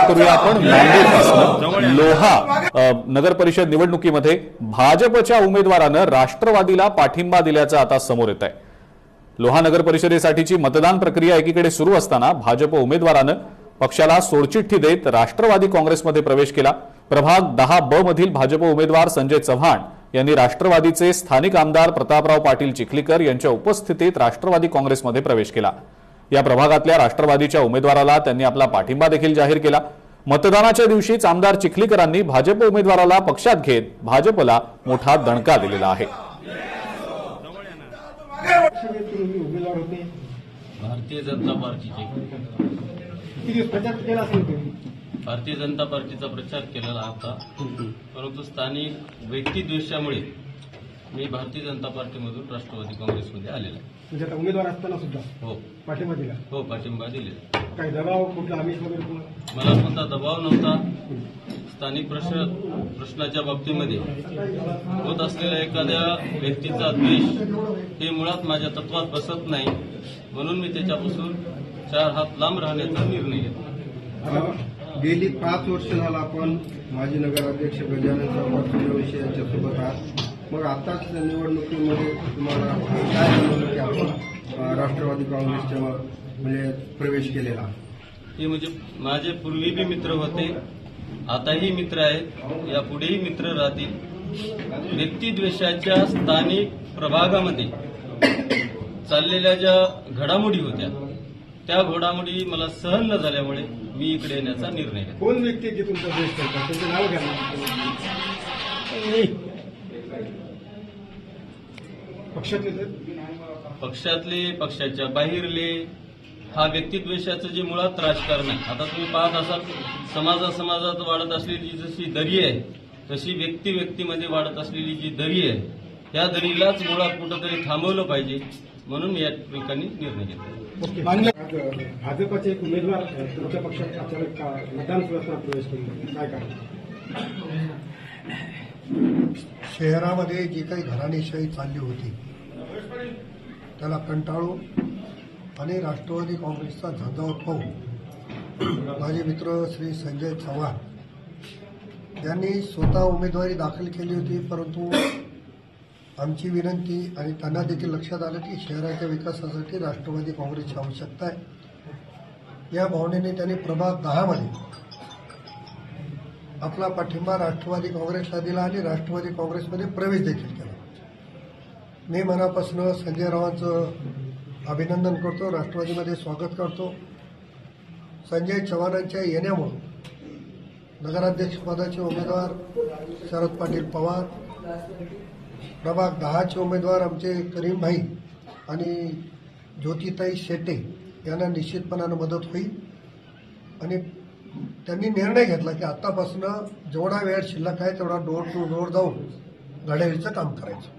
सुरुवात करूया आपण नांदेडपासून। लोहा नगर परिषद निवडणुकीमध्ये भाजपच्या उमेदवारानं राष्ट्रवादीला पाठिंबा दिल्याचं आता समोर येत आहे। लोहा नगर परिषदेसाठीची मतदान प्रक्रिया एकीकडे सुरू असताना भाजप उमेदवारानं पक्षाला सोडचिठ्ठी देत राष्ट्रवादी काँग्रेसमध्ये प्रवेश केला। प्रभाग 10 ब मधील भाजप उमेदवार संजय चव्हाण यांनी राष्ट्रवादीचे स्थानिक आमदार प्रतापराव पाटील चिखलीकर यांच्या उपस्थितीत राष्ट्रवादी काँग्रेसमध्ये प्रवेश केला। या प्रभागातल्या राष्ट्रवादीच्या उमेदवाराला त्यांनी आपला पाठिंबा देखील जाहीर केला। मतदानाच्या दिवशीच आमदार चिखलीकरांनी भाजप उमेदवाराला पक्षात घेत भाजपला मोठा दणका दिलेला आहे। भारतीय जनता पार्टीचे भारतीय जनता पार्टीचा प्रचार केलेला होता, परंतु स्थानिक व्यक्तिद्वेषामुळे मी भारतीय जनता पार्टीमधून राष्ट्रवादी काँग्रेसमध्ये आलेला आहे। म्हणजे आता उमेदवार असताना सुद्धा हो पाठिंबा दिला? हो, पाठिंबा दिलेला। काही दबाव कुठला आमिष वगैरे मला कोणता दबाव नव्हता। स्थानिक प्रश्नाच्या बाबतीमध्ये होत असलेल्या एखाद्या व्यक्तीचा द्वेष हे मुळात माझ्या तत्वात बसत नाही, म्हणून मी त्याच्यापासून 4 हात लांब राहण्याचा निर्णय घेतला। गेली 5 वर्ष झाला आपण माजी नगराध्यक्ष गजानन सूर्यवंशी यांच्यासोबत आहात। मग आताच निवडणुकीमध्ये तुम्हाला काय जाणवलं की आपण राष्ट्रवादी काँग्रेसच्या म्हणजे प्रवेश केलेला? हे म्हणजे माझे पूर्वी बी मित्र होते, आताही मित्र आहेत, यापुढेही मित्र राहतील। व्यक्तिद्वेषाच्या स्थानिक प्रभागामध्ये चाललेल्या ज्या घडामोडी होत्या त्या घडामोडी मला सहन न झाल्यामुळे मी इकडे येण्याचा निर्णय घेतला। कोण व्यक्ती की तुमचा द्वेष करतात त्यांचं नाव घ्या। पक्षातले पक्षाच्या बाहेरले हा व्यक्तिद्वेषाचं जे मुळात राजकारण आहे। आता तुम्ही पाहत असाल समाजात वाढत असलेली जशी दरी आहे तशी व्यक्तीमध्ये वाढत असलेली जी दरी आहे त्या दरीलाच मुळात कुठंतरी थांबवलं पाहिजे, म्हणून या ठिकाणी निर्णय घेतला। भाजपचे एक उमेदवार तुमच्या पक्षात अचानक मतदान सुरू असताना प्रवेश केला, काय कारण? शहरामध्ये जी काही घराणेशाही चालली होती त्याला कंटाळून आणि राष्ट्रवादी काँग्रेसचा झंझावात पाहून माझे मित्र श्री संजय चव्हाण यांनी स्वतः उमेदवारी दाखल केली होती, परंतु आमची विनंती आणि त्यांना देखील लक्षात आलं की शहराच्या विकासासाठी राष्ट्रवादी काँग्रेसची आवश्यकता आहे। या भावनेने त्यांनी प्रभाग 10 मध्ये आपला पाठिंबा राष्ट्रवादी काँग्रेसला दिला आणि राष्ट्रवादी काँग्रेसमध्ये प्रवेश देखील केला। मी मनापासून संजय रावांचं अभिनंदन करतो, राष्ट्रवादीमध्ये स्वागत करतो। संजय चव्हाणांच्या येण्यामुळे नगराध्यक्षपदाचे उमेदवार शरद पाटील पवार, प्रभाग 10चे उमेदवार आमचे करीम भाई आणि ज्योतिताई शेटे यांना निश्चितपणानं मदत होईल। आणि त्यांनी निर्णय घेतला की आतापासून जेवढा वेळ शिल्लक आहे तेवढा डोर टू डोर जाऊन घड्याळीचं काम करायचं।